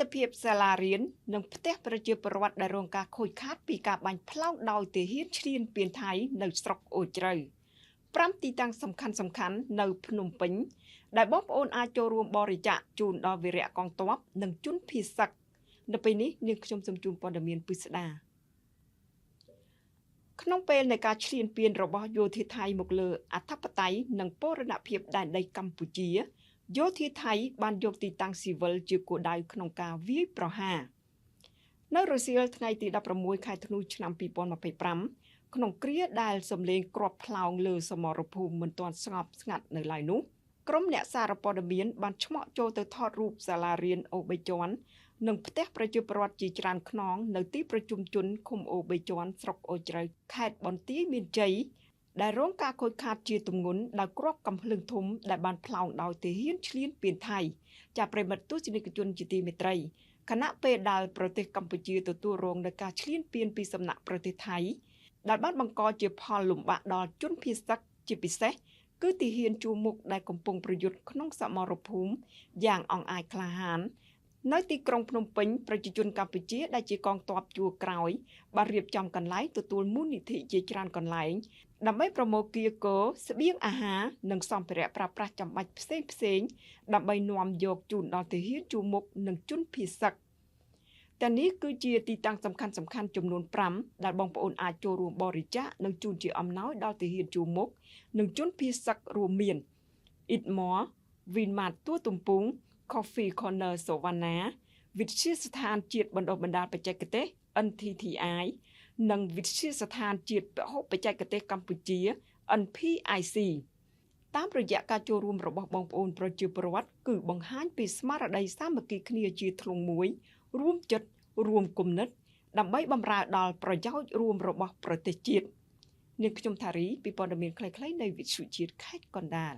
ទិភាពសាលារៀននិងផ្ទះប្រជាពលរដ្ឋដែលរងការខូចខាតពីការបាញ់ផ្លោងដោយទាហានឈ្លានពានថៃនៅស្រុកអូជ្រៅ5ទីតាំងសំខាន់នៅភ្នំពេញដែលបងប្អូនអាចចូលរួមបរិច្ចាគជូនដល់វីរៈកងទ័ពនិងជនភៀសសឹកនៅពេលនេះនាងខ្ញុំសូមជូនព័ត៌មានពិស្ដាក្នុងពេលនៃការឈ្លានពានរបស់យោធាថៃមកលើអធិបតេយ្យនិងបូរណភាពដែនដីកម្ពុជាយោធាថៃបានយកទីតាំងស៊ីវិលជាគោលដៅក្នុងការវាយប្រហារនៅរសៀលថ្ងៃទី16ខែធ្នូឆ្នាំ2025ក្នុងគ្រាដែលសម្លេងគ្រាប់ផ្លោងលើសមរភូមិមិនទាន់ស្ងប់ស្ងាត់នៅឡើយនោះក្រុមអ្នកសារព័ត៌មានបានឆ្មក់ចូលទៅថតរូបសាលារៀនអូបីជាន់និងផ្ទះប្រជាពលរដ្ឋជាច្រើនខ្នងនៅទីប្រជុំជនឃុំអូបីជាន់ស្រុកអូជ្រៅខេត្តបន្ទាយមានជ័យដែលរងការខូចខាតជាទម្ងន់ដោយគ្រាប់កាំភ្លើងធំដែលបានផ្លោងដោយទាហានឈ្លានពានថៃចាប់ប្រិមិត្តទស្សនិកជនជាទីមេត្រីខណៈពេលដែលប្រទេសកម្ពុជាទទួលរងនឹងការឈ្លានពានពីសំណាក់ប្រទេសថៃដែលបានបង្កជាផលលំបាកដល់ជនភៀសសឹកជាពិសេសគឺទាហានជួរមុខដែលកំពុងប្រយុទ្ធក្នុងសមរភូមិយ៉ាងអង់អាចក្លាហាននៅទីក្រុងភ្នំពេញប្រជាជនកម្ពុជាដែលជាកងទ័ពជួរក្រោយបានរៀបចំកន្លែងទទួលមូលនិធិជាច្រើនកន្លែងដើម្បីប្រមូលគាកោស្បៀងអាហារនិងសម្ភារៈប្រើប្រាស់ចាំបាច់ផ្សេងដើម្បីនាំយកជូនដល់ទាហានជួរមុខនិងជនភៀសសឹកតែនេះគឺជាទីតាំងសំខាន់ចំនួន5ដែលបងប្អូនអាចចូលរួមបរិច្ចាគនិងជូនជាអំណោយដល់ទាហានជួរមុខនិងជនភៀសសឹករួមមាន Eatmore, Winmart ទួទំពុង Coffee Corner Savannah វិទ្យាស្ថានជាតិបណ្ដុះបណ្ដាលបច្ចេកទេស NTTI និងវិទ្យាស្ថានជាតិពហុបច្ចេកទេសកម្ពុជា NPIC តាមរយៈការចូលរួមរបស់បងប្អូនប្រជាពលរដ្ឋគឺបង្ហាញពីស្មារតីសាមគ្គីគ្នាជាធ្លុងមួយរួមចិត្តរួមគំនិតដើម្បីបម្រើដល់ប្រយោជន៍រួមរបស់ប្រទេសជាតិនាងខ្ញុំថារីពីព័ត៌មានខ្លីៗនៃវិទ្យុជាតិខេត្តកណ្ដាល